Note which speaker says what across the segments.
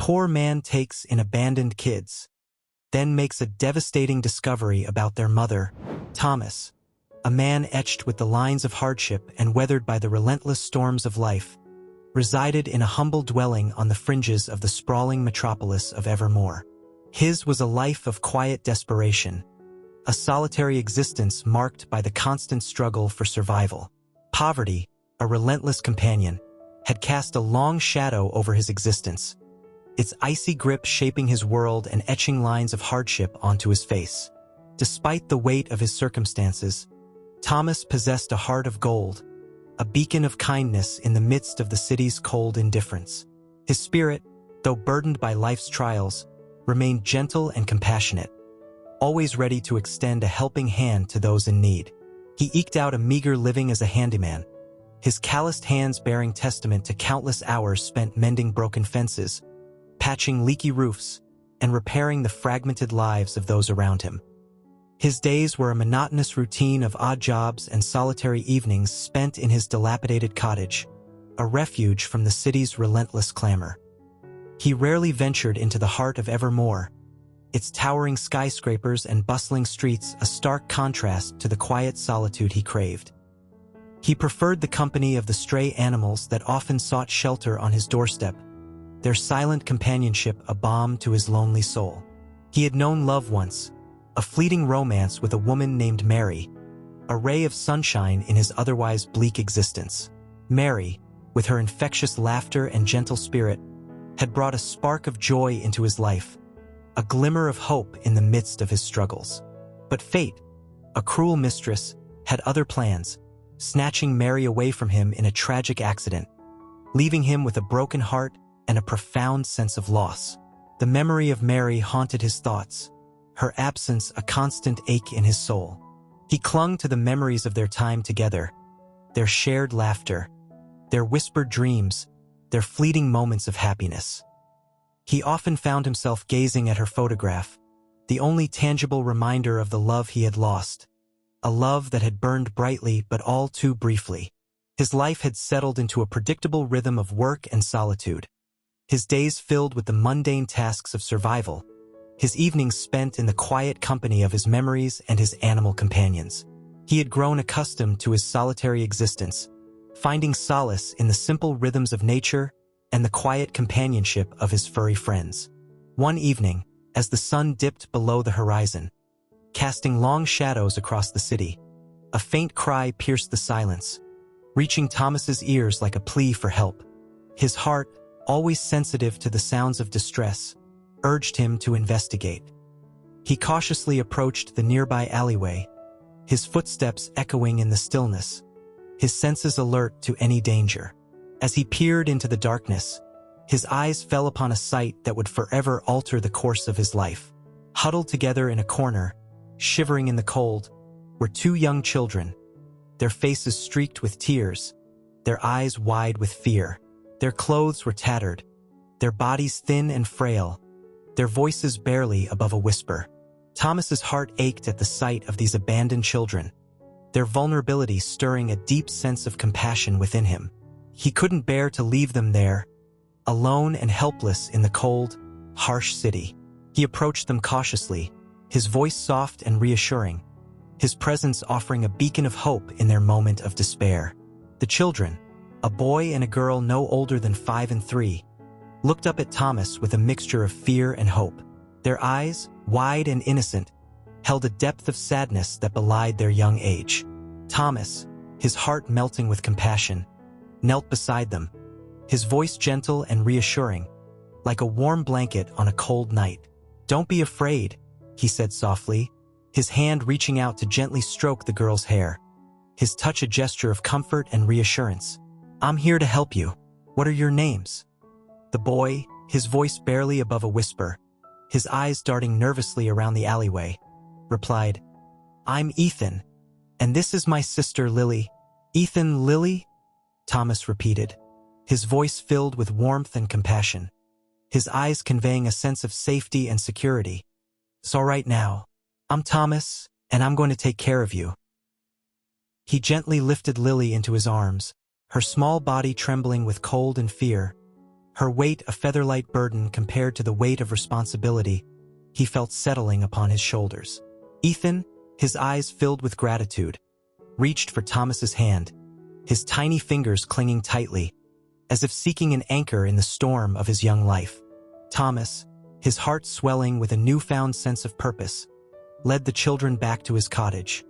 Speaker 1: poor man takes in abandoned kids, then makes a devastating discovery about their mother. Thomas, a man etched with the lines of hardship and weathered by the relentless storms of life, resided in a humble dwelling on the fringes of the sprawling metropolis of Evermore. His was a life of quiet desperation, a solitary existence marked by the constant struggle for survival. Poverty, a relentless companion, had cast a long shadow over his existence, its icy grip shaping his world and etching lines of hardship onto his face. Despite the weight of his circumstances, Thomas possessed a heart of gold, a beacon of kindness in the midst of the city's cold indifference. His spirit, though burdened by life's trials, remained gentle and compassionate, always ready to extend a helping hand to those in need. He eked out a meager living as a handyman, his calloused hands bearing testament to countless hours spent mending broken fences, patching leaky roofs, and repairing the fragmented lives of those around him. His days were a monotonous routine of odd jobs and solitary evenings spent in his dilapidated cottage, a refuge from the city's relentless clamor. He rarely ventured into the heart of Evermore, its towering skyscrapers and bustling streets a stark contrast to the quiet solitude he craved. He preferred the company of the stray animals that often sought shelter on his doorstep, their silent companionship a balm to his lonely soul. He had known love once, a fleeting romance with a woman named Mary, a ray of sunshine in his otherwise bleak existence. Mary, with her infectious laughter and gentle spirit, had brought a spark of joy into his life, a glimmer of hope in the midst of his struggles. But fate, a cruel mistress, had other plans, snatching Mary away from him in a tragic accident, leaving him with a broken heart and a profound sense of loss. The memory of Mary haunted his thoughts, her absence a constant ache in his soul. He clung to the memories of their time together, their shared laughter, their whispered dreams, their fleeting moments of happiness. He often found himself gazing at her photograph, the only tangible reminder of the love he had lost, a love that had burned brightly but all too briefly. His life had settled into a predictable rhythm of work and solitude, his days filled with the mundane tasks of survival, his evenings spent in the quiet company of his memories and his animal companions. He had grown accustomed to his solitary existence, finding solace in the simple rhythms of nature and the quiet companionship of his furry friends. One evening, as the sun dipped below the horizon, casting long shadows across the city, a faint cry pierced the silence, reaching Thomas's ears like a plea for help. His heart, always sensitive to the sounds of distress, urged him to investigate. He cautiously approached the nearby alleyway, his footsteps echoing in the stillness, his senses alert to any danger. As he peered into the darkness, his eyes fell upon a sight that would forever alter the course of his life. Huddled together in a corner, shivering in the cold, were two young children, their faces streaked with tears, their eyes wide with fear. Their clothes were tattered, their bodies thin and frail, their voices barely above a whisper. Thomas's heart ached at the sight of these abandoned children, their vulnerability stirring a deep sense of compassion within him. He couldn't bear to leave them there, alone and helpless in the cold, harsh city. He approached them cautiously, his voice soft and reassuring, his presence offering a beacon of hope in their moment of despair. The children, a boy and a girl no older than 5 and 3, looked up at Thomas with a mixture of fear and hope. Their eyes, wide and innocent, held a depth of sadness that belied their young age. Thomas, his heart melting with compassion, knelt beside them, his voice gentle and reassuring, like a warm blanket on a cold night. "Don't be afraid," he said softly, his hand reaching out to gently stroke the girl's hair, his touch a gesture of comfort and reassurance. "I'm here to help you. What are your names?" The boy, his voice barely above a whisper, his eyes darting nervously around the alleyway, replied, "I'm Ethan, and this is my sister Lily." "Ethan, Lily?" Thomas repeated, his voice filled with warmth and compassion, his eyes conveying a sense of safety and security. "It's all right now. I'm Thomas, and I'm going to take care of you." He gently lifted Lily into his arms, her small body trembling with cold and fear, her weight a featherlight burden compared to the weight of responsibility he felt settling upon his shoulders. Ethan, his eyes filled with gratitude, reached for Thomas's hand, his tiny fingers clinging tightly, as if seeking an anchor in the storm of his young life. Thomas, his heart swelling with a newfound sense of purpose, led the children back to his cottage,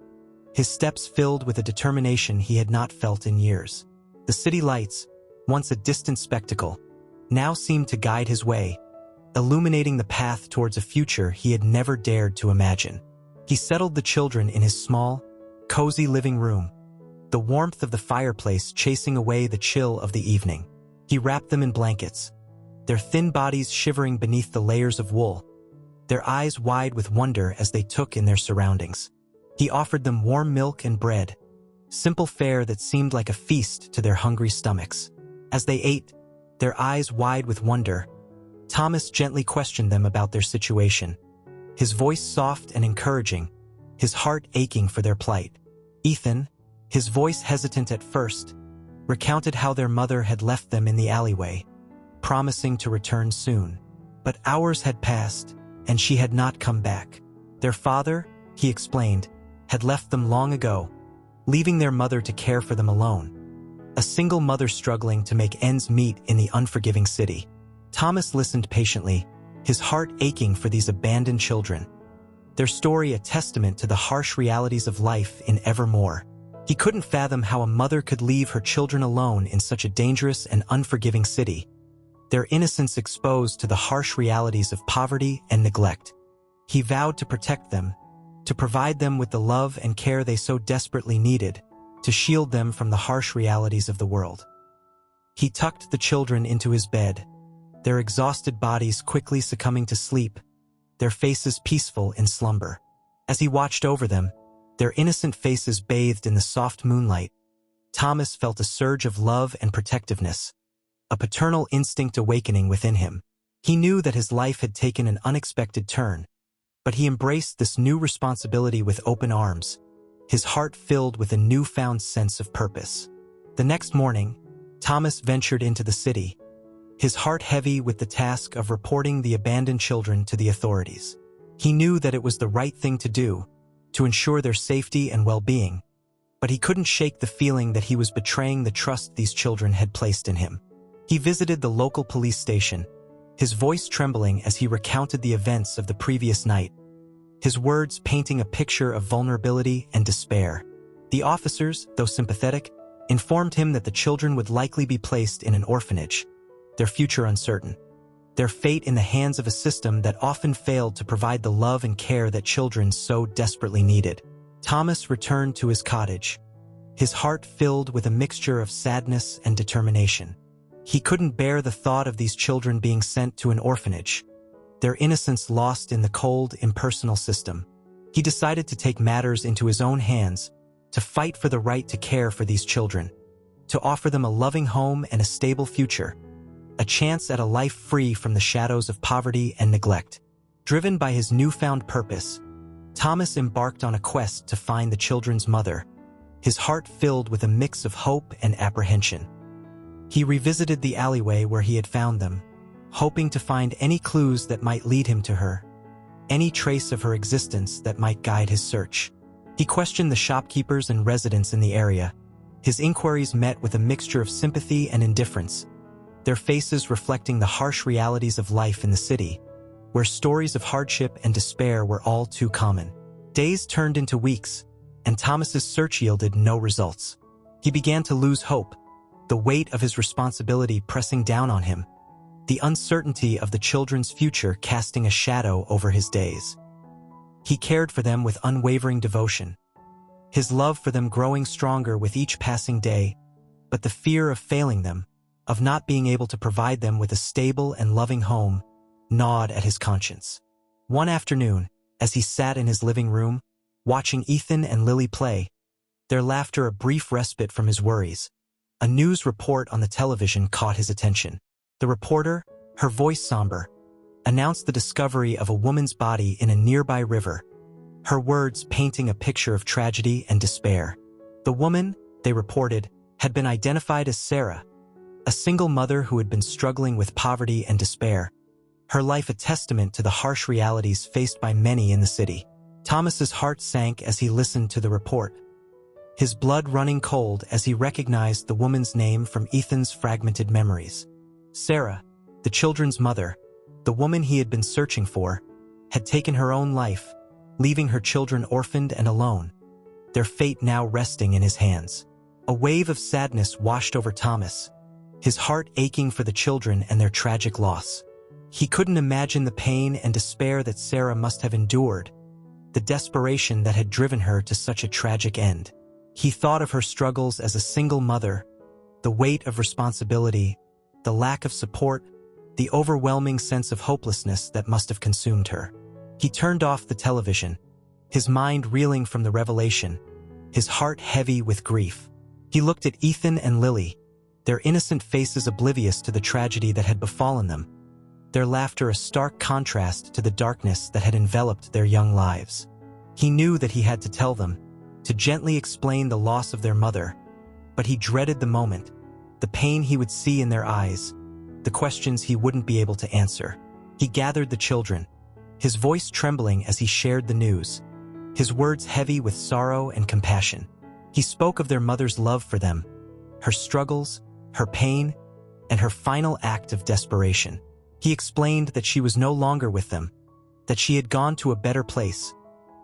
Speaker 1: his steps filled with a determination he had not felt in years. The city lights, once a distant spectacle, now seemed to guide his way, illuminating the path towards a future he had never dared to imagine. He settled the children in his small, cozy living room, the warmth of the fireplace chasing away the chill of the evening. He wrapped them in blankets, their thin bodies shivering beneath the layers of wool, their eyes wide with wonder as they took in their surroundings. He offered them warm milk and bread, simple fare that seemed like a feast to their hungry stomachs. As they ate, their eyes wide with wonder, Thomas gently questioned them about their situation, his voice soft and encouraging, his heart aching for their plight. Ethan, his voice hesitant at first, recounted how their mother had left them in the alleyway, promising to return soon. But hours had passed, and she had not come back. Their father, he explained, had left them long ago, leaving their mother to care for them alone. A single mother struggling to make ends meet in the unforgiving city. Thomas listened patiently, his heart aching for these abandoned children, their story a testament to the harsh realities of life in Evermore. He couldn't fathom how a mother could leave her children alone in such a dangerous and unforgiving city, their innocence exposed to the harsh realities of poverty and neglect. He vowed to protect them, to provide them with the love and care they so desperately needed, to shield them from the harsh realities of the world. He tucked the children into his bed, their exhausted bodies quickly succumbing to sleep, their faces peaceful in slumber. As he watched over them, their innocent faces bathed in the soft moonlight, Thomas felt a surge of love and protectiveness, a paternal instinct awakening within him. He knew that his life had taken an unexpected turn, but he embraced this new responsibility with open arms, his heart filled with a newfound sense of purpose. The next morning, Thomas ventured into the city, his heart heavy with the task of reporting the abandoned children to the authorities. He knew that it was the right thing to do, to ensure their safety and well-being, but he couldn't shake the feeling that he was betraying the trust these children had placed in him. He visited the local police station, his voice trembling as he recounted the events of the previous night, his words painting a picture of vulnerability and despair. The officers, though sympathetic, informed him that the children would likely be placed in an orphanage, their future uncertain, their fate in the hands of a system that often failed to provide the love and care that children so desperately needed. Thomas returned to his cottage, his heart filled with a mixture of sadness and determination. He couldn't bear the thought of these children being sent to an orphanage, their innocence lost in the cold, impersonal system. He decided to take matters into his own hands, to fight for the right to care for these children, to offer them a loving home and a stable future, a chance at a life free from the shadows of poverty and neglect. Driven by his newfound purpose, Thomas embarked on a quest to find the children's mother, his heart filled with a mix of hope and apprehension. He revisited the alleyway where he had found them, hoping to find any clues that might lead him to her, any trace of her existence that might guide his search. He questioned the shopkeepers and residents in the area, his inquiries met with a mixture of sympathy and indifference, their faces reflecting the harsh realities of life in the city, where stories of hardship and despair were all too common. Days turned into weeks, and Thomas's search yielded no results. He began to lose hope, the weight of his responsibility pressing down on him, the uncertainty of the children's future casting a shadow over his days. He cared for them with unwavering devotion, his love for them growing stronger with each passing day, but the fear of failing them, of not being able to provide them with a stable and loving home, gnawed at his conscience. One afternoon, as he sat in his living room, watching Ethan and Lily play, their laughter a brief respite from his worries, a news report on the television caught his attention. The reporter, her voice somber, announced the discovery of a woman's body in a nearby river, her words painting a picture of tragedy and despair. The woman, they reported, had been identified as Sarah, a single mother who had been struggling with poverty and despair, her life a testament to the harsh realities faced by many in the city. Thomas's heart sank as he listened to the report, his blood running cold as he recognized the woman's name from Ethan's fragmented memories. Sarah, the children's mother, the woman he had been searching for, had taken her own life, leaving her children orphaned and alone, their fate now resting in his hands. A wave of sadness washed over Thomas, his heart aching for the children and their tragic loss. He couldn't imagine the pain and despair that Sarah must have endured, the desperation that had driven her to such a tragic end. He thought of her struggles as a single mother, the weight of responsibility, the lack of support, the overwhelming sense of hopelessness that must have consumed her. He turned off the television, his mind reeling from the revelation, his heart heavy with grief. He looked at Ethan and Lily, their innocent faces oblivious to the tragedy that had befallen them, their laughter a stark contrast to the darkness that had enveloped their young lives. He knew that he had to tell them, to gently explain the loss of their mother, but he dreaded the moment, the pain he would see in their eyes, the questions he wouldn't be able to answer. He gathered the children, his voice trembling as he shared the news, his words heavy with sorrow and compassion. He spoke of their mother's love for them, her struggles, her pain, and her final act of desperation. He explained that she was no longer with them, that she had gone to a better place,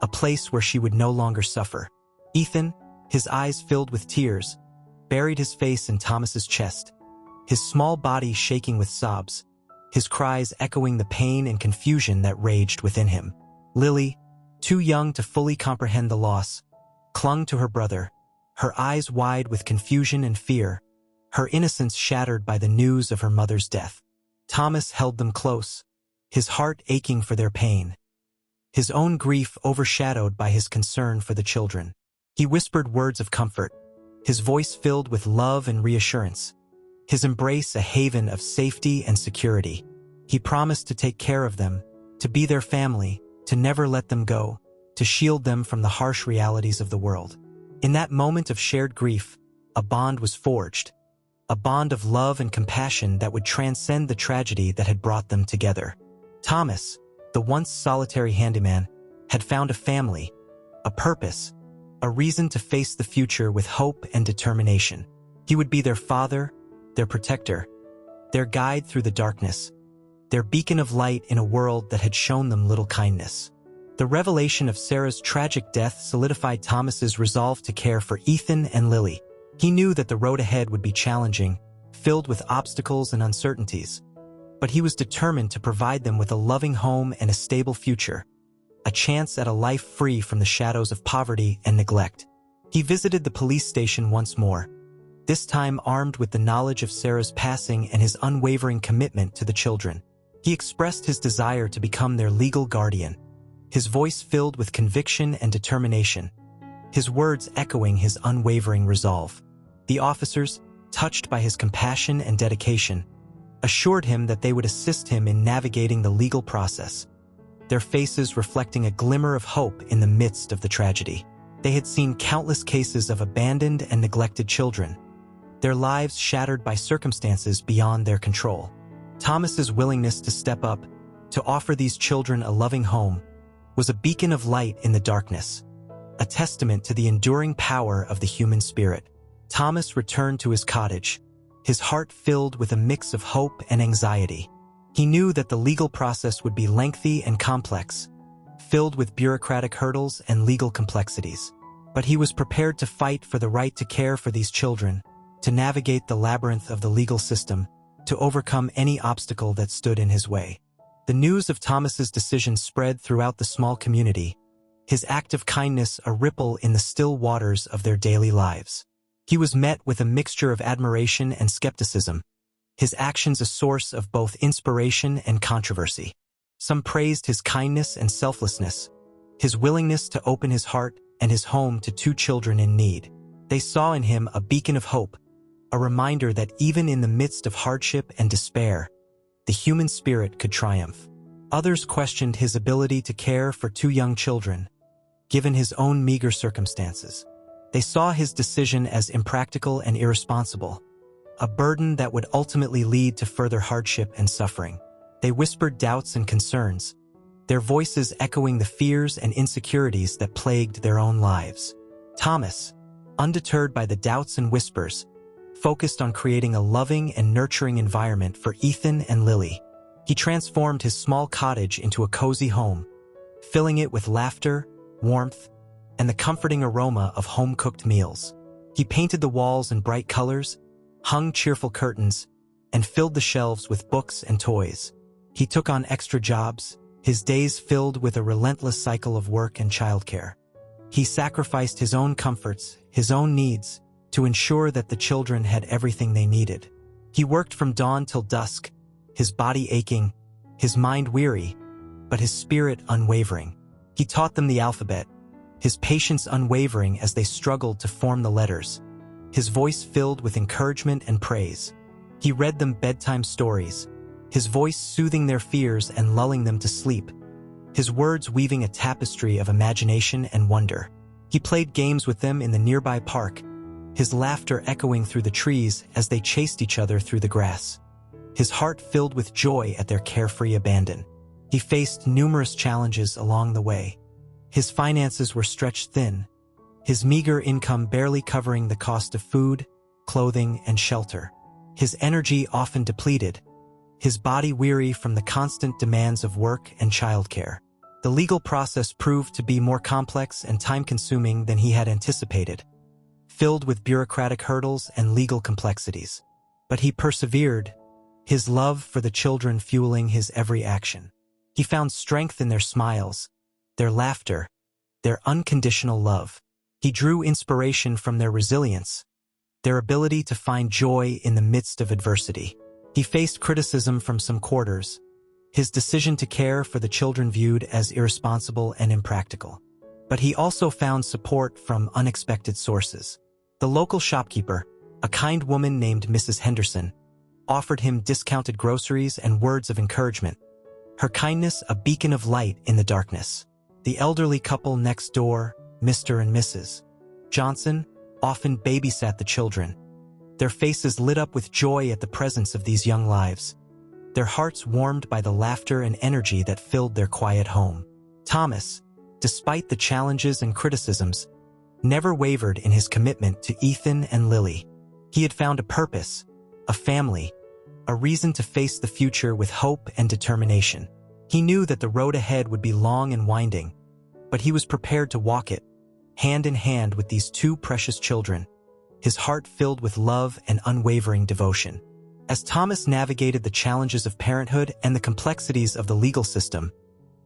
Speaker 1: a place where she would no longer suffer. Ethan, his eyes filled with tears, buried his face in Thomas's chest, his small body shaking with sobs, his cries echoing the pain and confusion that raged within him. Lily, too young to fully comprehend the loss, clung to her brother, her eyes wide with confusion and fear, her innocence shattered by the news of her mother's death. Thomas held them close, his heart aching for their pain, his own grief overshadowed by his concern for the children. He whispered words of comfort, his voice filled with love and reassurance, his embrace a haven of safety and security. He promised to take care of them, to be their family, to never let them go, to shield them from the harsh realities of the world. In that moment of shared grief, a bond was forged, a bond of love and compassion that would transcend the tragedy that had brought them together. Thomas, the once solitary handyman, had found a family, a purpose, a reason to face the future with hope and determination. He would be their father, their protector, their guide through the darkness, their beacon of light in a world that had shown them little kindness. The revelation of Sarah's tragic death solidified Thomas's resolve to care for Ethan and Lily. He knew that the road ahead would be challenging, filled with obstacles and uncertainties, but he was determined to provide them with a loving home and a stable future, a chance at a life free from the shadows of poverty and neglect. He visited the police station once more, this time armed with the knowledge of Sarah's passing and his unwavering commitment to the children. He expressed his desire to become their legal guardian, his voice filled with conviction and determination, his words echoing his unwavering resolve. The officers, touched by his compassion and dedication, assured him that they would assist him in navigating the legal process, their faces reflecting a glimmer of hope in the midst of the tragedy. They had seen countless cases of abandoned and neglected children, their lives shattered by circumstances beyond their control. Thomas's willingness to step up, to offer these children a loving home, was a beacon of light in the darkness, a testament to the enduring power of the human spirit. Thomas returned to his cottage, his heart filled with a mix of hope and anxiety. He knew that the legal process would be lengthy and complex, filled with bureaucratic hurdles and legal complexities. But he was prepared to fight for the right to care for these children, to navigate the labyrinth of the legal system, to overcome any obstacle that stood in his way. The news of Thomas's decision spread throughout the small community, his act of kindness a ripple in the still waters of their daily lives. He was met with a mixture of admiration and skepticism, his actions a source of both inspiration and controversy. Some praised his kindness and selflessness, his willingness to open his heart and his home to two children in need. They saw in him a beacon of hope, a reminder that even in the midst of hardship and despair, the human spirit could triumph. Others questioned his ability to care for two young children, given his own meager circumstances. They saw his decision as impractical and irresponsible, a burden that would ultimately lead to further hardship and suffering. They whispered doubts and concerns, their voices echoing the fears and insecurities that plagued their own lives. Thomas, undeterred by the doubts and whispers, focused on creating a loving and nurturing environment for Ethan and Lily. He transformed his small cottage into a cozy home, filling it with laughter, warmth, and the comforting aroma of home-cooked meals. He painted the walls in bright colors, hung cheerful curtains, and filled the shelves with books and toys. He took on extra jobs, his days filled with a relentless cycle of work and childcare. He sacrificed his own comforts, his own needs, to ensure that the children had everything they needed. He worked from dawn till dusk, his body aching, his mind weary, but his spirit unwavering. He taught them the alphabet, his patience unwavering as they struggled to form the letters, his voice filled with encouragement and praise. He read them bedtime stories, his voice soothing their fears and lulling them to sleep, his words weaving a tapestry of imagination and wonder. He played games with them in the nearby park, his laughter echoing through the trees as they chased each other through the grass, his heart filled with joy at their carefree abandon. He faced numerous challenges along the way. His finances were stretched thin, his meager income barely covering the cost of food, clothing, and shelter. His energy often depleted, his body weary from the constant demands of work and childcare. The legal process proved to be more complex and time-consuming than he had anticipated, filled with bureaucratic hurdles and legal complexities. But he persevered, his love for the children fueling his every action. He found strength in their smiles, their laughter, their unconditional love. He drew inspiration from their resilience, their ability to find joy in the midst of adversity. He faced criticism from some quarters, his decision to care for the children viewed as irresponsible and impractical. But he also found support from unexpected sources. The local shopkeeper, a kind woman named Mrs. Henderson, offered him discounted groceries and words of encouragement, her kindness a beacon of light in the darkness. The elderly couple next door, Mr. and Mrs. Johnson, often babysat the children, their faces lit up with joy at the presence of these young lives, their hearts warmed by the laughter and energy that filled their quiet home. Thomas, despite the challenges and criticisms, never wavered in his commitment to Ethan and Lily. He had found a purpose, a family, a reason to face the future with hope and determination. He knew that the road ahead would be long and winding, but he was prepared to walk it, hand in hand with these two precious children, his heart filled with love and unwavering devotion. As Thomas navigated the challenges of parenthood and the complexities of the legal system,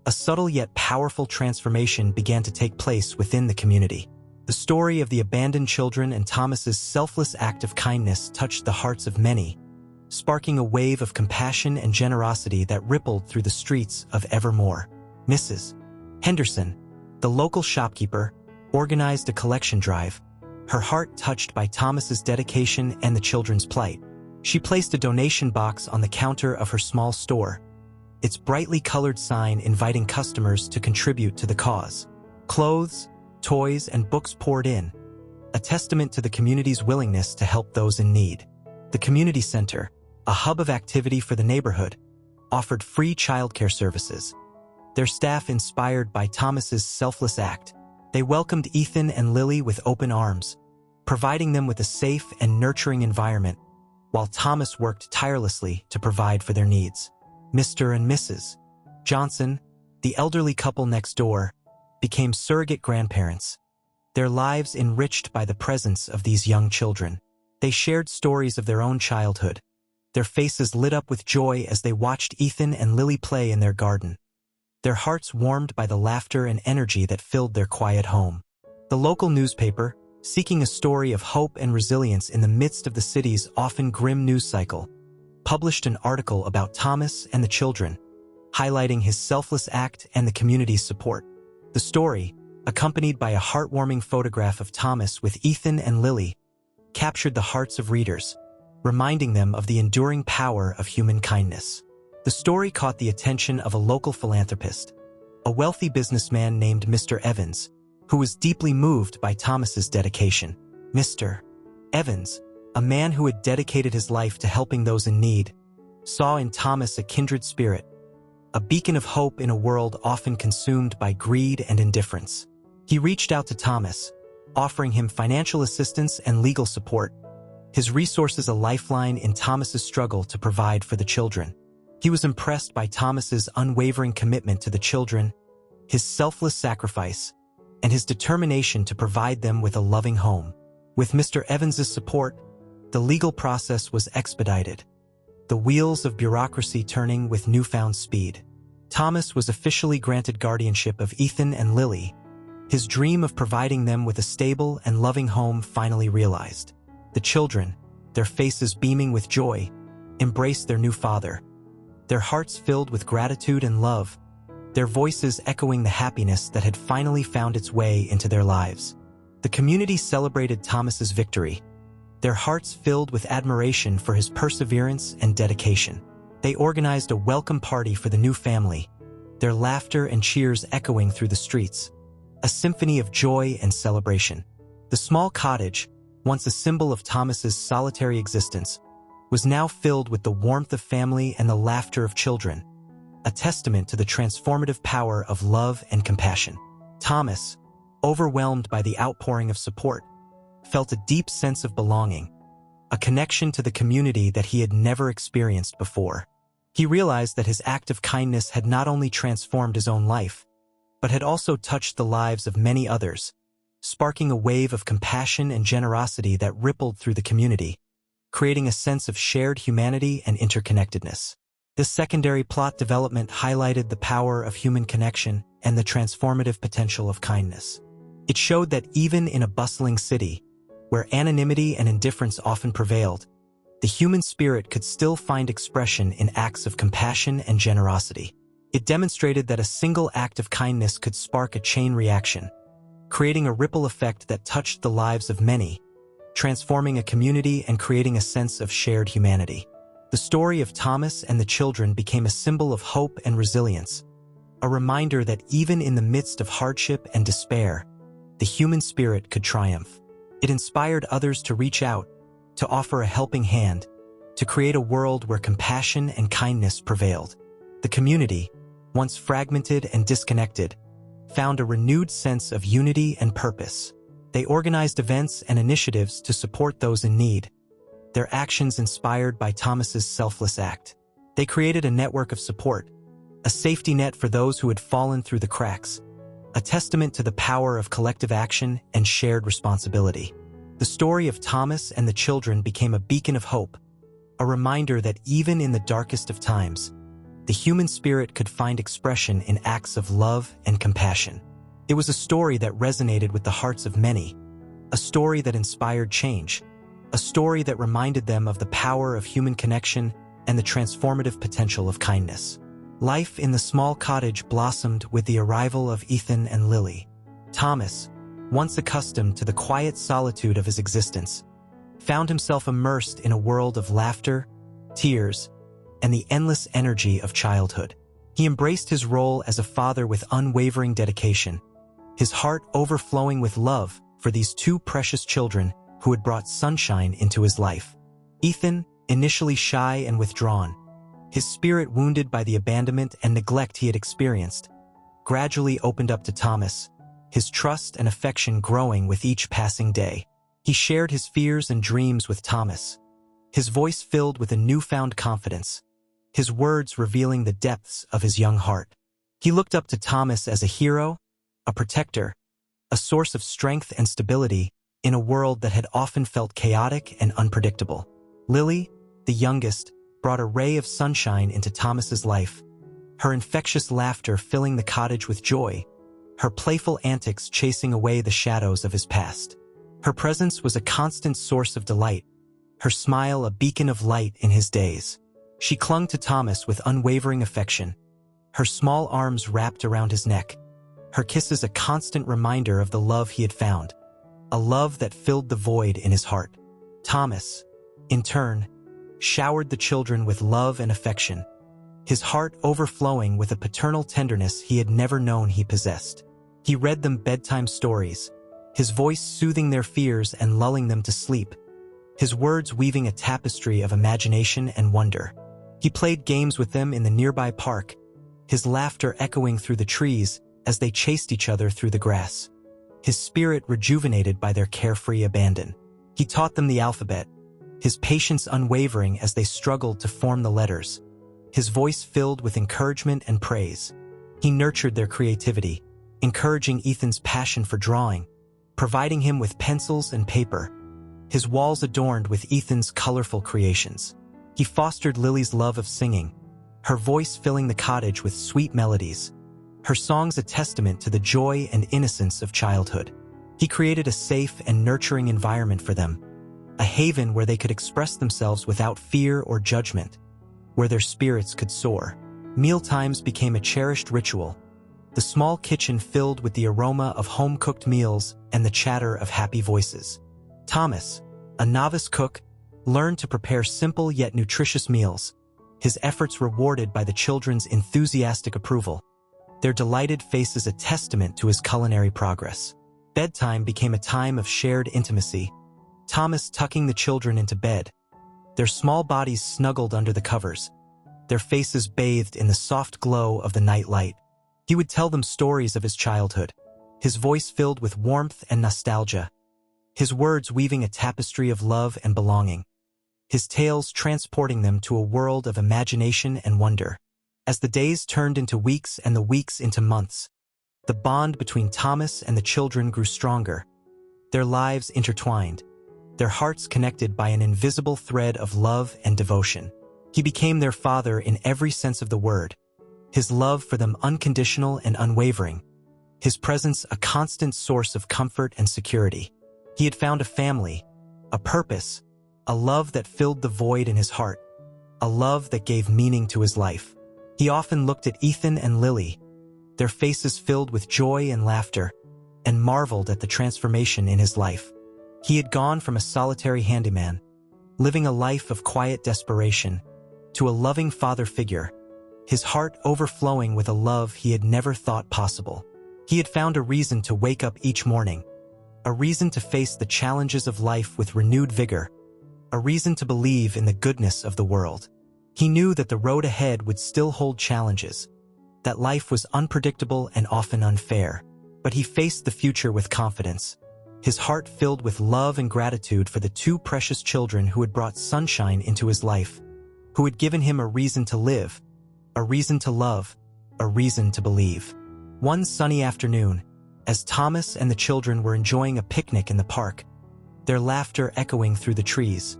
Speaker 1: a subtle yet powerful transformation began to take place within the community. The story of the abandoned children and Thomas's selfless act of kindness touched the hearts of many, sparking a wave of compassion and generosity that rippled through the streets of Evermore. Mrs. Henderson, the local shopkeeper, organized a collection drive, her heart touched by Thomas's dedication and the children's plight. She placed a donation box on the counter of her small store, its brightly colored sign inviting customers to contribute to the cause. Clothes, toys, and books poured in, a testament to the community's willingness to help those in need. The community center, a hub of activity for the neighborhood, offered free childcare services. Their staff inspired by Thomas's selfless act, they welcomed Ethan and Lily with open arms, providing them with a safe and nurturing environment, while Thomas worked tirelessly to provide for their needs. Mr. and Mrs. Johnson, the elderly couple next door, became surrogate grandparents, their lives enriched by the presence of these young children. They shared stories of their own childhood, their faces lit up with joy as they watched Ethan and Lily play in their garden, their hearts warmed by the laughter and energy that filled their quiet home. The local newspaper, seeking a story of hope and resilience in the midst of the city's often grim news cycle, published an article about Thomas and the children, highlighting his selfless act and the community's support. The story, accompanied by a heartwarming photograph of Thomas with Ethan and Lily, captured the hearts of readers, reminding them of the enduring power of human kindness. The story caught the attention of a local philanthropist, a wealthy businessman named Mr. Evans, who was deeply moved by Thomas's dedication. Mr. Evans, a man who had dedicated his life to helping those in need, saw in Thomas a kindred spirit, a beacon of hope in a world often consumed by greed and indifference. He reached out to Thomas, offering him financial assistance and legal support, his resources a lifeline in Thomas's struggle to provide for the children. He was impressed by Thomas's unwavering commitment to the children, his selfless sacrifice, and his determination to provide them with a loving home. With Mr. Evans's support, the legal process was expedited, the wheels of bureaucracy turning with newfound speed. Thomas was officially granted guardianship of Ethan and Lily, his dream of providing them with a stable and loving home finally realized. The children, their faces beaming with joy, embraced their new father, their hearts filled with gratitude and love, their voices echoing the happiness that had finally found its way into their lives. The community celebrated Thomas's victory, their hearts filled with admiration for his perseverance and dedication. They organized a welcome party for the new family, their laughter and cheers echoing through the streets, a symphony of joy and celebration. The small cottage, once a symbol of Thomas's solitary existence, was now filled with the warmth of family and the laughter of children, a testament to the transformative power of love and compassion. Thomas, overwhelmed by the outpouring of support, felt a deep sense of belonging, a connection to the community that he had never experienced before. He realized that his act of kindness had not only transformed his own life, but had also touched the lives of many others, sparking a wave of compassion and generosity that rippled through the community, creating a sense of shared humanity and interconnectedness. This secondary plot development highlighted the power of human connection and the transformative potential of kindness. It showed that even in a bustling city, where anonymity and indifference often prevailed, the human spirit could still find expression in acts of compassion and generosity. It demonstrated that a single act of kindness could spark a chain reaction, creating a ripple effect that touched the lives of many, transforming a community and creating a sense of shared humanity. The story of Thomas and the children became a symbol of hope and resilience, a reminder that even in the midst of hardship and despair, the human spirit could triumph. It inspired others to reach out, to offer a helping hand, to create a world where compassion and kindness prevailed. The community, once fragmented and disconnected, found a renewed sense of unity and purpose. They organized events and initiatives to support those in need, their actions inspired by Thomas's selfless act. They created a network of support, a safety net for those who had fallen through the cracks, a testament to the power of collective action and shared responsibility. The story of Thomas and the children became a beacon of hope, a reminder that even in the darkest of times, the human spirit could find expression in acts of love and compassion. It was a story that resonated with the hearts of many, a story that inspired change, a story that reminded them of the power of human connection and the transformative potential of kindness. Life in the small cottage blossomed with the arrival of Ethan and Lily. Thomas, once accustomed to the quiet solitude of his existence, found himself immersed in a world of laughter, tears, and the endless energy of childhood. He embraced his role as a father with unwavering dedication, his heart overflowing with love for these two precious children who had brought sunshine into his life. Ethan, initially shy and withdrawn, his spirit wounded by the abandonment and neglect he had experienced, gradually opened up to Thomas, his trust and affection growing with each passing day. He shared his fears and dreams with Thomas, his voice filled with a newfound confidence, his words revealing the depths of his young heart. He looked up to Thomas as a hero, a protector, a source of strength and stability in a world that had often felt chaotic and unpredictable. Lily, the youngest, brought a ray of sunshine into Thomas's life, her infectious laughter filling the cottage with joy, her playful antics chasing away the shadows of his past. Her presence was a constant source of delight, her smile a beacon of light in his days. She clung to Thomas with unwavering affection, her small arms wrapped around his neck, her kisses a constant reminder of the love he had found, a love that filled the void in his heart. Thomas, in turn, showered the children with love and affection, his heart overflowing with a paternal tenderness he had never known he possessed. He read them bedtime stories, his voice soothing their fears and lulling them to sleep, his words weaving a tapestry of imagination and wonder. He played games with them in the nearby park, his laughter echoing through the trees as they chased each other through the grass. His spirit rejuvenated by their carefree abandon. He taught them the alphabet, his patience unwavering as they struggled to form the letters, his voice filled with encouragement and praise. He nurtured their creativity, encouraging Ethan's passion for drawing, providing him with pencils and paper, his walls adorned with Ethan's colorful creations. He fostered Lily's love of singing, her voice filling the cottage with sweet melodies, her songs a testament to the joy and innocence of childhood. He created a safe and nurturing environment for them, a haven where they could express themselves without fear or judgment, where their spirits could soar. Mealtimes became a cherished ritual, the small kitchen filled with the aroma of home-cooked meals and the chatter of happy voices. Thomas, a novice cook, learned to prepare simple yet nutritious meals, his efforts rewarded by the children's enthusiastic approval, their delighted faces a testament to his culinary progress. Bedtime became a time of shared intimacy, Thomas tucking the children into bed, their small bodies snuggled under the covers, their faces bathed in the soft glow of the night light. He would tell them stories of his childhood, his voice filled with warmth and nostalgia, his words weaving a tapestry of love and belonging, his tales transporting them to a world of imagination and wonder. As the days turned into weeks and the weeks into months, the bond between Thomas and the children grew stronger, their lives intertwined, their hearts connected by an invisible thread of love and devotion. He became their father in every sense of the word, his love for them unconditional and unwavering, his presence a constant source of comfort and security. He had found a family, a purpose, a love that filled the void in his heart, a love that gave meaning to his life. He often looked at Ethan and Lily, their faces filled with joy and laughter, and marveled at the transformation in his life. He had gone from a solitary handyman, living a life of quiet desperation, to a loving father figure, his heart overflowing with a love he had never thought possible. He had found a reason to wake up each morning, a reason to face the challenges of life with renewed vigor, a reason to believe in the goodness of the world. He knew that the road ahead would still hold challenges, that life was unpredictable and often unfair, but he faced the future with confidence, his heart filled with love and gratitude for the two precious children who had brought sunshine into his life, who had given him a reason to live, a reason to love, a reason to believe. One sunny afternoon, as Thomas and the children were enjoying a picnic in the park, their laughter echoing through the trees,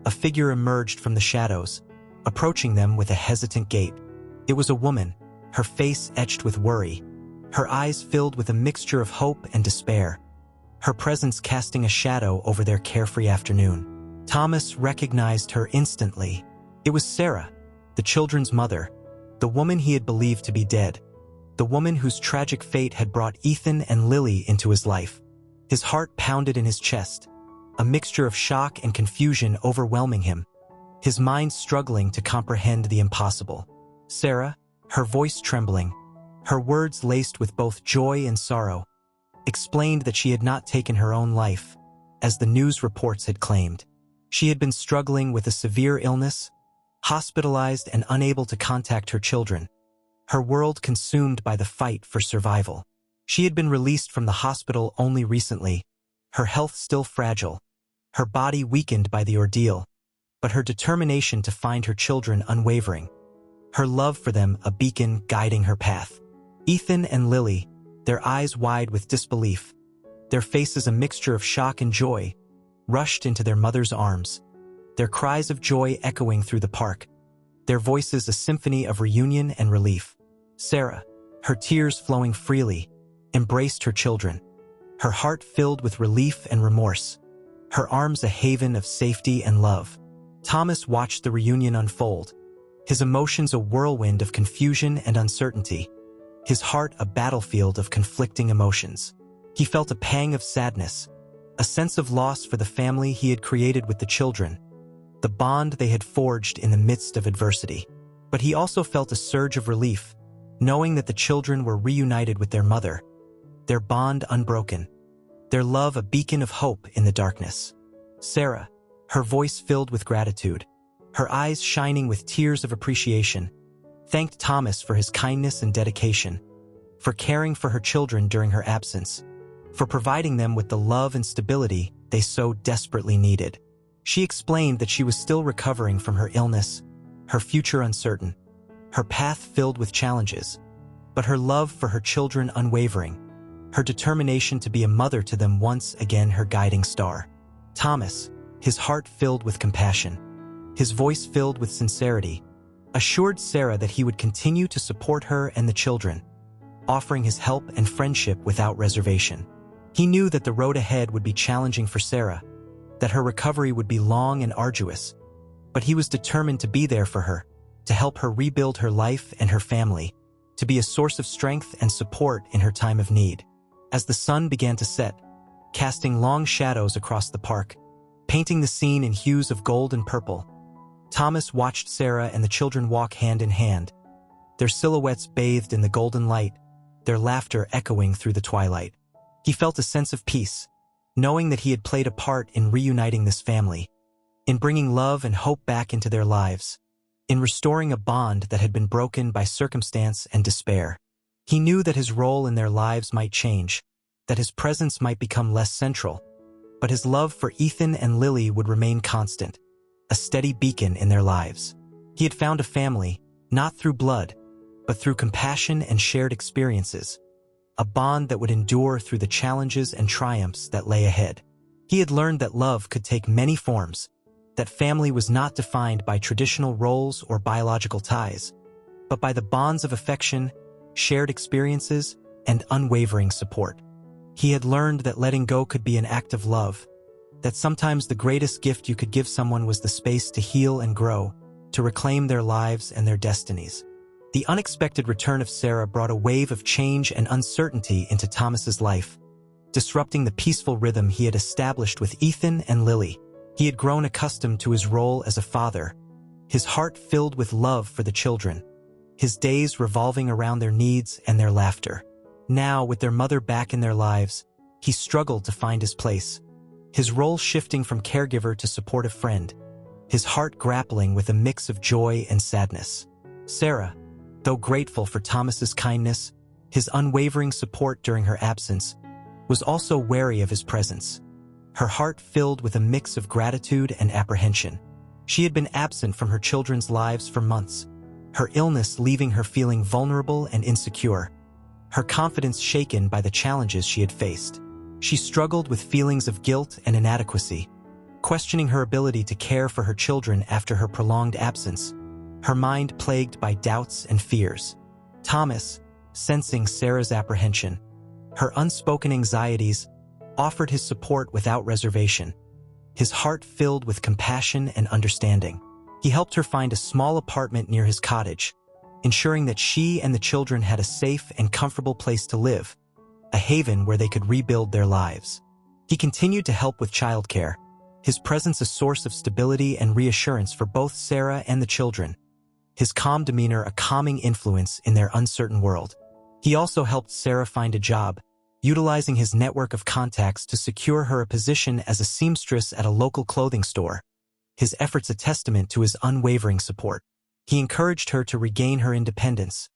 Speaker 1: a figure emerged from the shadows, approaching them with a hesitant gait. It was a woman, her face etched with worry, her eyes filled with a mixture of hope and despair, her presence casting a shadow over their carefree afternoon. Thomas recognized her instantly. It was Sarah, the children's mother, the woman he had believed to be dead, the woman whose tragic fate had brought Ethan and Lily into his life. His heart pounded in his chest, a mixture of shock and confusion overwhelming him, his mind struggling to comprehend the impossible. Sarah, her voice trembling, her words laced with both joy and sorrow, explained that she had not taken her own life, as the news reports had claimed. She had been struggling with a severe illness, hospitalized and unable to contact her children, her world consumed by the fight for survival. She had been released from the hospital only recently, her health still fragile, her body weakened by the ordeal, but her determination to find her children unwavering, her love for them a beacon guiding her path. Ethan and Lily, their eyes wide with disbelief, their faces a mixture of shock and joy, rushed into their mother's arms, their cries of joy echoing through the park, their voices a symphony of reunion and relief. Sarah, her tears flowing freely, embraced her children, her heart filled with relief and remorse, her arms a haven of safety and love. Thomas watched the reunion unfold, his emotions a whirlwind of confusion and uncertainty, his heart a battlefield of conflicting emotions. He felt a pang of sadness, a sense of loss for the family he had created with the children, the bond they had forged in the midst of adversity. But he also felt a surge of relief, knowing that the children were reunited with their mother, their bond unbroken, their love a beacon of hope in the darkness. Sarah, her voice filled with gratitude, her eyes shining with tears of appreciation, thanked Thomas for his kindness and dedication, for caring for her children during her absence, for providing them with the love and stability they so desperately needed. She explained that she was still recovering from her illness, her future uncertain, her path filled with challenges, but her love for her children unwavering, her determination to be a mother to them once again her guiding star. Thomas, his heart filled with compassion, his voice filled with sincerity, assured Sarah that he would continue to support her and the children, offering his help and friendship without reservation. He knew that the road ahead would be challenging for Sarah, that her recovery would be long and arduous, but he was determined to be there for her, to help her rebuild her life and her family, to be a source of strength and support in her time of need. As the sun began to set, casting long shadows across the park, painting the scene in hues of gold and purple, Thomas watched Sarah and the children walk hand in hand, their silhouettes bathed in the golden light, their laughter echoing through the twilight. He felt a sense of peace, knowing that he had played a part in reuniting this family, in bringing love and hope back into their lives, in restoring a bond that had been broken by circumstance and despair. He knew that his role in their lives might change, that his presence might become less central, but his love for Ethan and Lily would remain constant, a steady beacon in their lives. He had found a family, not through blood, but through compassion and shared experiences, a bond that would endure through the challenges and triumphs that lay ahead. He had learned that love could take many forms, that family was not defined by traditional roles or biological ties, but by the bonds of affection, shared experiences, and unwavering support. He had learned that letting go could be an act of love, that sometimes the greatest gift you could give someone was the space to heal and grow, to reclaim their lives and their destinies. The unexpected return of Sarah brought a wave of change and uncertainty into Thomas's life, disrupting the peaceful rhythm he had established with Ethan and Lily. He had grown accustomed to his role as a father, his heart filled with love for the children, his days revolving around their needs and their laughter. Now, with their mother back in their lives, he struggled to find his place, his role shifting from caregiver to supportive friend, his heart grappling with a mix of joy and sadness. Sarah, though grateful for Thomas's kindness, his unwavering support during her absence, was also wary of his presence, her heart filled with a mix of gratitude and apprehension. She had been absent from her children's lives for months, her illness leaving her feeling vulnerable and insecure, her confidence shaken by the challenges she had faced. She struggled with feelings of guilt and inadequacy, questioning her ability to care for her children after her prolonged absence, her mind plagued by doubts and fears. Thomas, sensing Sarah's apprehension, her unspoken anxieties, offered his support without reservation, his heart filled with compassion and understanding. He helped her find a small apartment near his cottage, ensuring that she and the children had a safe and comfortable place to live, a haven where they could rebuild their lives. He continued to help with childcare, his presence a source of stability and reassurance for both Sarah and the children, his calm demeanor a calming influence in their uncertain world. He also helped Sarah find a job, utilizing his network of contacts to secure her a position as a seamstress at a local clothing store, his efforts a testament to his unwavering support. He encouraged her to regain her independence,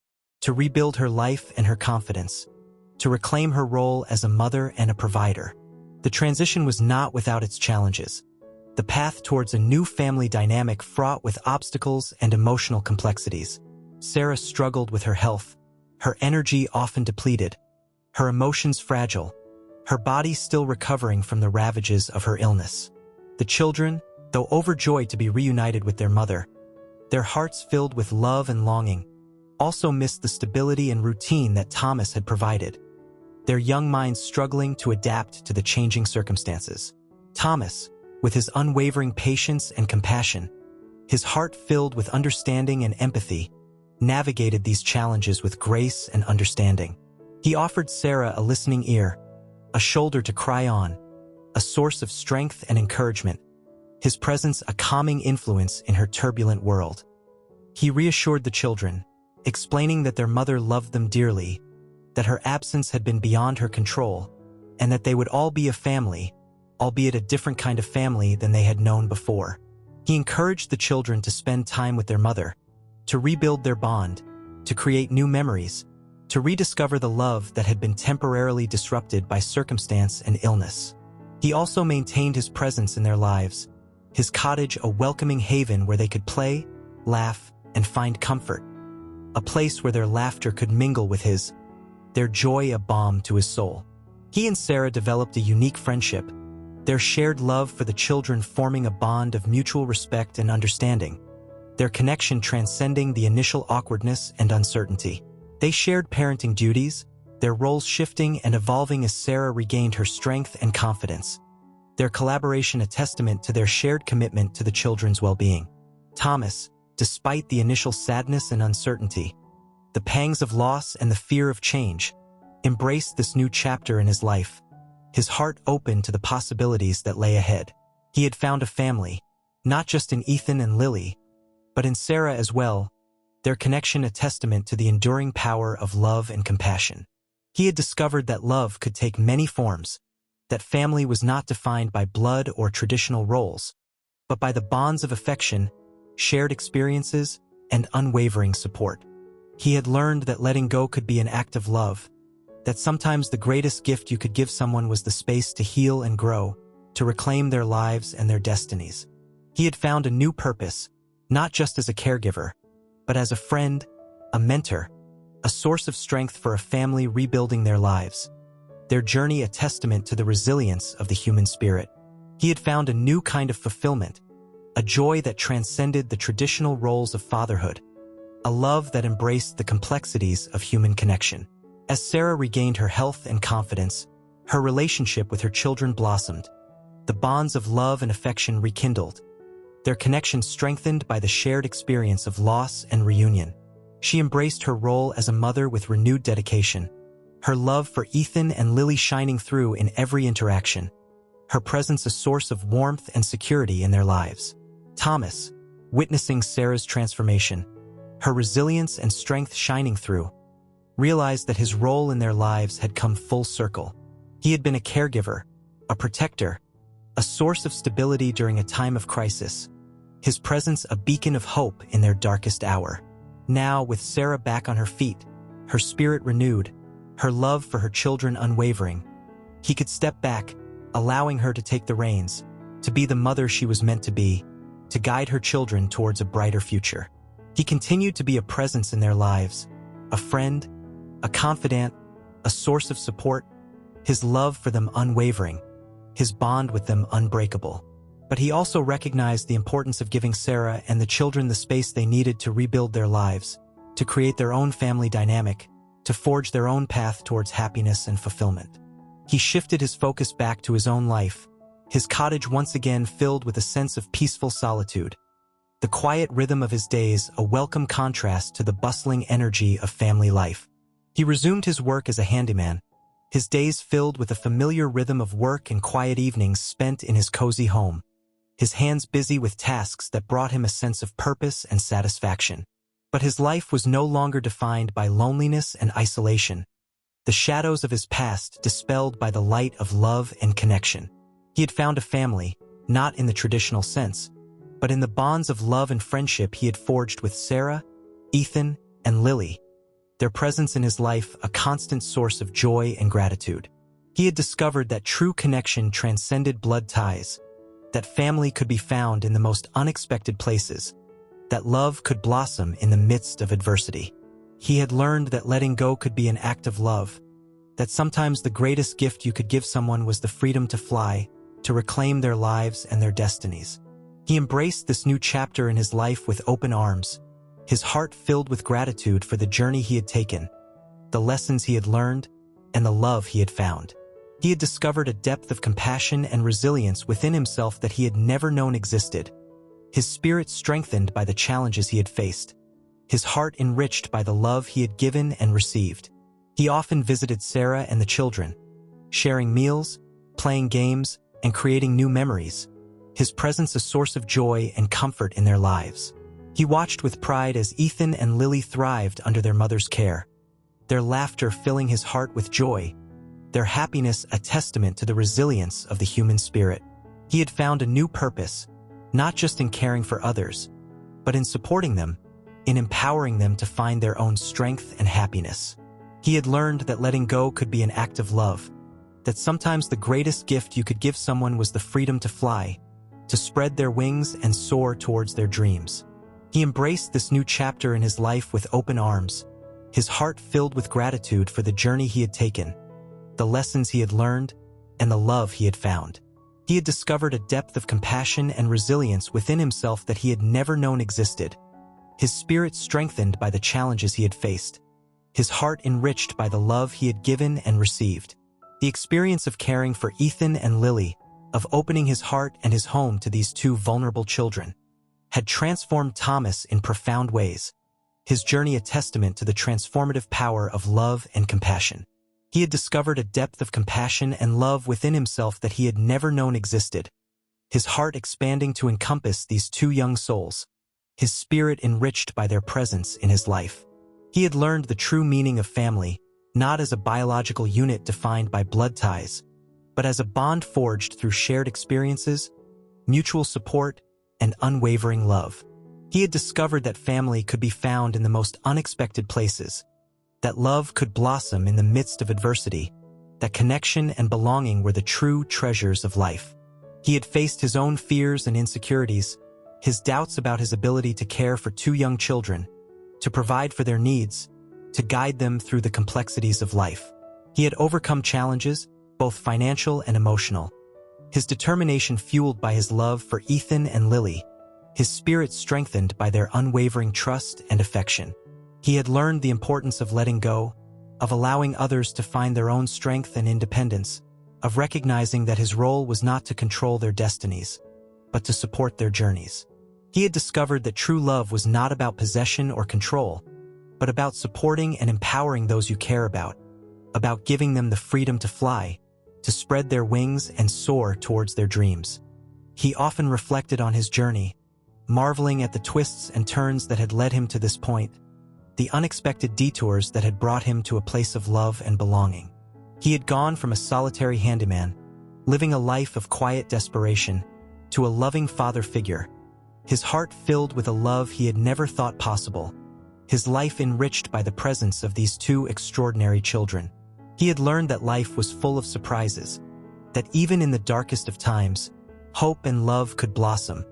Speaker 1: to rebuild her life and her confidence, to reclaim her role as a mother and a provider. The transition was not without its challenges. The path towards a new family dynamic fraught with obstacles and emotional complexities. Sarah struggled with her health, her energy often depleted, her emotions fragile, her body still recovering from the ravages of her illness. The children, though overjoyed to be reunited with their mother, their hearts filled with love and longing, also missed the stability and routine that Thomas had provided, their young minds struggling to adapt to the changing circumstances. Thomas, with his unwavering patience and compassion, his heart filled with understanding and empathy, navigated these challenges with grace and understanding. He offered Sarah a listening ear, a shoulder to cry on, a source of strength and encouragement, his presence a calming influence in her turbulent world. He reassured the children, explaining that their mother loved them dearly, that her absence had been beyond her control, and that they would all be a family, albeit a different kind of family than they had known before. He encouraged the children to spend time with their mother, to rebuild their bond, to create new memories, to rediscover the love that had been temporarily disrupted by circumstance and illness. He also maintained his presence in their lives, his cottage a welcoming haven where they could play, laugh, and find comfort, a place where their laughter could mingle with his, their joy a balm to his soul. He and Sarah developed a unique friendship, their shared love for the children forming a bond of mutual respect and understanding, their connection transcending the initial awkwardness and uncertainty. They shared parenting duties, their roles shifting and evolving as Sarah regained her strength and confidence, their collaboration a testament to their shared commitment to the children's well-being. Thomas, despite the initial sadness and uncertainty, the pangs of loss and the fear of change, embraced this new chapter in his life, his heart open to the possibilities that lay ahead. He had found a family, not just in Ethan and Lily, but in Sarah as well, their connection a testament to the enduring power of love and compassion. He had discovered that love could take many forms, that family was not defined by blood or traditional roles, but by the bonds of affection, shared experiences, and unwavering support. He had learned that letting go could be an act of love, that sometimes the greatest gift you could give someone was the space to heal and grow, to reclaim their lives and their destinies. He had found a new purpose, not just as a caregiver, but as a friend, a mentor, a source of strength for a family rebuilding their lives, their journey a testament to the resilience of the human spirit. He had found a new kind of fulfillment, a joy that transcended the traditional roles of fatherhood, a love that embraced the complexities of human connection. As Sarah regained her health and confidence, her relationship with her children blossomed, the bonds of love and affection rekindled, their connection strengthened by the shared experience of loss and reunion. She embraced her role as a mother with renewed dedication, her love for Ethan and Lily shining through in every interaction, her presence a source of warmth and security in their lives. Thomas, witnessing Sarah's transformation, her resilience and strength shining through, realized that his role in their lives had come full circle. He had been a caregiver, a protector, a source of stability during a time of crisis, his presence a beacon of hope in their darkest hour. Now, with Sarah back on her feet, her spirit renewed, her love for her children unwavering, he could step back, allowing her to take the reins, to be the mother she was meant to be, to guide her children towards a brighter future. He continued to be a presence in their lives, a friend, a confidant, a source of support, his love for them unwavering, his bond with them unbreakable. But he also recognized the importance of giving Sarah and the children the space they needed to rebuild their lives, to create their own family dynamic, to forge their own path towards happiness and fulfillment. He shifted his focus back to his own life, his cottage once again filled with a sense of peaceful solitude, the quiet rhythm of his days a welcome contrast to the bustling energy of family life. He resumed his work as a handyman, his days filled with a familiar rhythm of work and quiet evenings spent in his cozy home, his hands busy with tasks that brought him a sense of purpose and satisfaction. But his life was no longer defined by loneliness and isolation, the shadows of his past dispelled by the light of love and connection. He had found a family, not in the traditional sense, but in the bonds of love and friendship he had forged with Sarah, Ethan, and Lily, their presence in his life a constant source of joy and gratitude. He had discovered that true connection transcended blood ties, that family could be found in the most unexpected places, that love could blossom in the midst of adversity. He had learned that letting go could be an act of love, that sometimes the greatest gift you could give someone was the freedom to fly, to reclaim their lives and their destinies. He embraced this new chapter in his life with open arms, his heart filled with gratitude for the journey he had taken, the lessons he had learned, and the love he had found. He had discovered a depth of compassion and resilience within himself that he had never known existed, his spirit strengthened by the challenges he had faced, his heart enriched by the love he had given and received. He often visited Sarah and the children, sharing meals, playing games, and creating new memories, his presence a source of joy and comfort in their lives. He watched with pride as Ethan and Lily thrived under their mother's care, their laughter filling his heart with joy, their happiness a testament to the resilience of the human spirit. He had found a new purpose, not just in caring for others, but in supporting them, in empowering them to find their own strength and happiness. He had learned that letting go could be an act of love, that sometimes the greatest gift you could give someone was the freedom to fly, to spread their wings and soar towards their dreams. He embraced this new chapter in his life with open arms, his heart filled with gratitude for the journey he had taken, the lessons he had learned, and the love he had found. He had discovered a depth of compassion and resilience within himself that he had never known existed, his spirit strengthened by the challenges he had faced, his heart enriched by the love he had given and received. The experience of caring for Ethan and Lily, of opening his heart and his home to these two vulnerable children, had transformed Thomas in profound ways, his journey a testament to the transformative power of love and compassion. He had discovered a depth of compassion and love within himself that he had never known existed, his heart expanding to encompass these two young souls, his spirit enriched by their presence in his life. He had learned the true meaning of family, not as a biological unit defined by blood ties, but as a bond forged through shared experiences, mutual support, and unwavering love. He had discovered that family could be found in the most unexpected places, that love could blossom in the midst of adversity, that connection and belonging were the true treasures of life. He had faced his own fears and insecurities, his doubts about his ability to care for two young children, to provide for their needs, to guide them through the complexities of life. He had overcome challenges, both financial and emotional, his determination fueled by his love for Ethan and Lily, his spirit strengthened by their unwavering trust and affection. He had learned the importance of letting go, of allowing others to find their own strength and independence, of recognizing that his role was not to control their destinies, but to support their journeys. He had discovered that true love was not about possession or control, but about supporting and empowering those you care about giving them the freedom to fly, to spread their wings and soar towards their dreams. He often reflected on his journey, marveling at the twists and turns that had led him to this point, the unexpected detours that had brought him to a place of love and belonging. He had gone from a solitary handyman, living a life of quiet desperation, to a loving father figure, his heart filled with a love he had never thought possible, his life enriched by the presence of these two extraordinary children. He had learned that life was full of surprises, that even in the darkest of times, hope and love could blossom,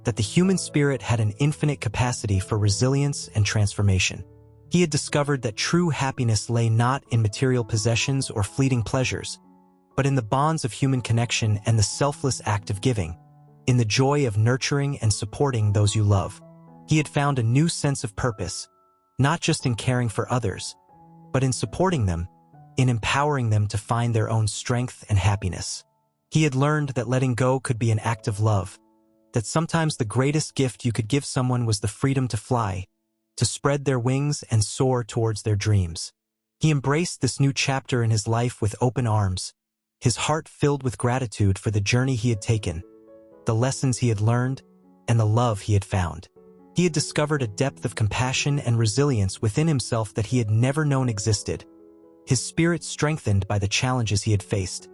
Speaker 1: that the human spirit had an infinite capacity for resilience and transformation. He had discovered that true happiness lay not in material possessions or fleeting pleasures, but in the bonds of human connection and the selfless act of giving, in the joy of nurturing and supporting those you love. He had found a new sense of purpose, not just in caring for others, but in supporting them, in empowering them to find their own strength and happiness. He had learned that letting go could be an act of love, that sometimes the greatest gift you could give someone was the freedom to fly, to spread their wings and soar towards their dreams. He embraced this new chapter in his life with open arms, his heart filled with gratitude for the journey he had taken, the lessons he had learned, and the love he had found. He had discovered a depth of compassion and resilience within himself that he had never known existed, his spirit strengthened by the challenges he had faced,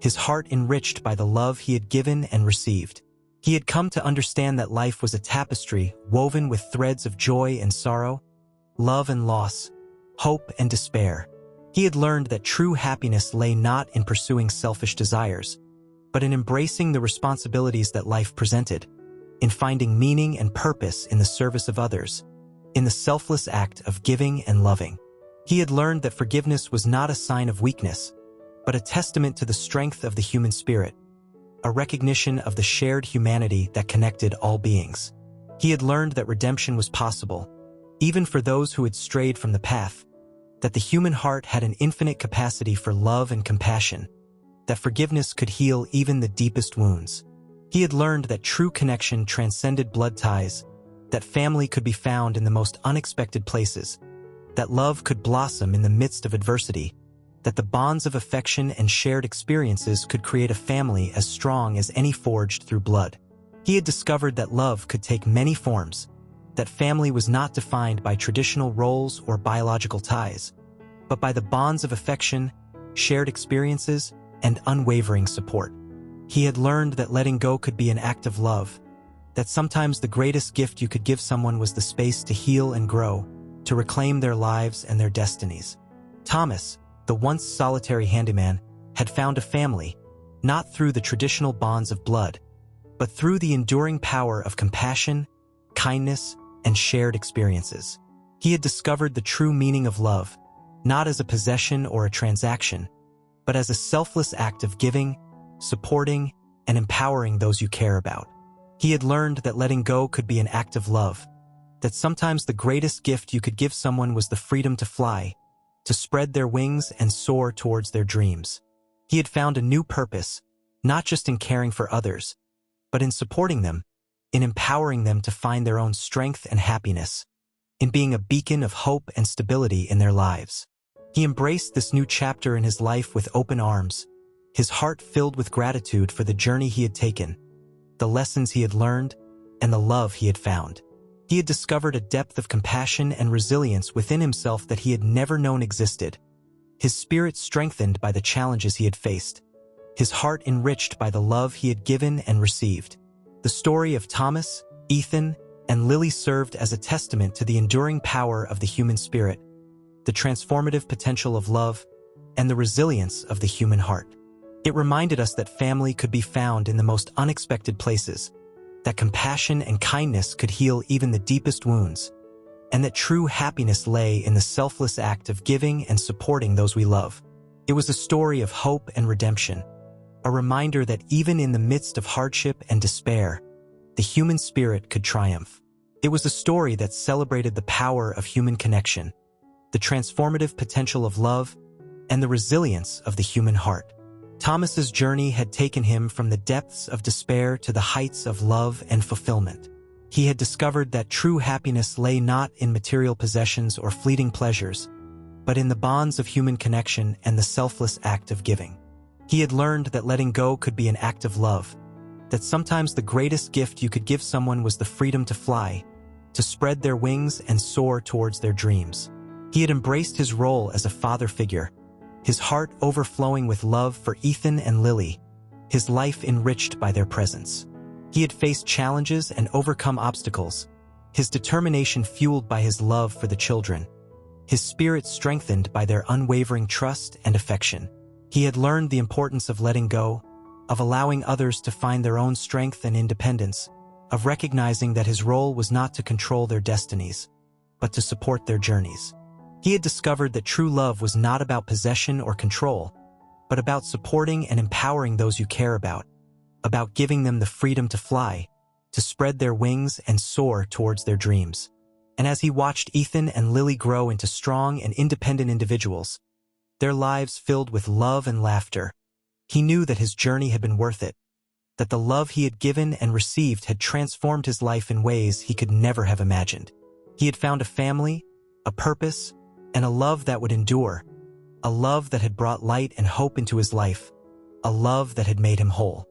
Speaker 1: his heart enriched by the love he had given and received. He had come to understand that life was a tapestry woven with threads of joy and sorrow, love and loss, hope and despair. He had learned that true happiness lay not in pursuing selfish desires, but in embracing the responsibilities that life presented, in finding meaning and purpose in the service of others, in the selfless act of giving and loving. He had learned that forgiveness was not a sign of weakness, but a testament to the strength of the human spirit, a recognition of the shared humanity that connected all beings. He had learned that redemption was possible, even for those who had strayed from the path, that the human heart had an infinite capacity for love and compassion, that forgiveness could heal even the deepest wounds. He had learned that true connection transcended blood ties, that family could be found in the most unexpected places, that love could blossom in the midst of adversity, that the bonds of affection and shared experiences could create a family as strong as any forged through blood. He had discovered that love could take many forms, that family was not defined by traditional roles or biological ties, but by the bonds of affection, shared experiences, and unwavering support. He had learned that letting go could be an act of love, that sometimes the greatest gift you could give someone was the space to heal and grow, to reclaim their lives and their destinies. Thomas, the once solitary handyman, had found a family, not through the traditional bonds of blood, but through the enduring power of compassion, kindness, and shared experiences. He had discovered the true meaning of love, not as a possession or a transaction, but as a selfless act of giving, supporting, and empowering those you care about. He had learned that letting go could be an act of love, that sometimes the greatest gift you could give someone was the freedom to fly, to spread their wings and soar towards their dreams. He had found a new purpose, not just in caring for others, but in supporting them, in empowering them to find their own strength and happiness, in being a beacon of hope and stability in their lives. He embraced this new chapter in his life with open arms, his heart filled with gratitude for the journey he had taken, the lessons he had learned, and the love he had found. He had discovered a depth of compassion and resilience within himself that he had never known existed, his spirit strengthened by the challenges he had faced, his heart enriched by the love he had given and received. The story of Thomas, Ethan, and Lily served as a testament to the enduring power of the human spirit, the transformative potential of love, and the resilience of the human heart. It reminded us that family could be found in the most unexpected places, that compassion and kindness could heal even the deepest wounds, and that true happiness lay in the selfless act of giving and supporting those we love. It was a story of hope and redemption, a reminder that even in the midst of hardship and despair, the human spirit could triumph. It was a story that celebrated the power of human connection, the transformative potential of love, and the resilience of the human heart. Thomas's journey had taken him from the depths of despair to the heights of love and fulfillment. He had discovered that true happiness lay not in material possessions or fleeting pleasures, but in the bonds of human connection and the selfless act of giving. He had learned that letting go could be an act of love, that sometimes the greatest gift you could give someone was the freedom to fly, to spread their wings and soar towards their dreams. He had embraced his role as a father figure, his heart overflowing with love for Ethan and Lily, his life enriched by their presence. He had faced challenges and overcome obstacles, his determination fueled by his love for the children, his spirit strengthened by their unwavering trust and affection. He had learned the importance of letting go, of allowing others to find their own strength and independence, of recognizing that his role was not to control their destinies, but to support their journeys. He had discovered that true love was not about possession or control, but about supporting and empowering those you care about giving them the freedom to fly, to spread their wings and soar towards their dreams. And as he watched Ethan and Lily grow into strong and independent individuals, their lives filled with love and laughter, he knew that his journey had been worth it, that the love he had given and received had transformed his life in ways he could never have imagined. He had found a family, a purpose, and a love that would endure, a love that had brought light and hope into his life, a love that had made him whole.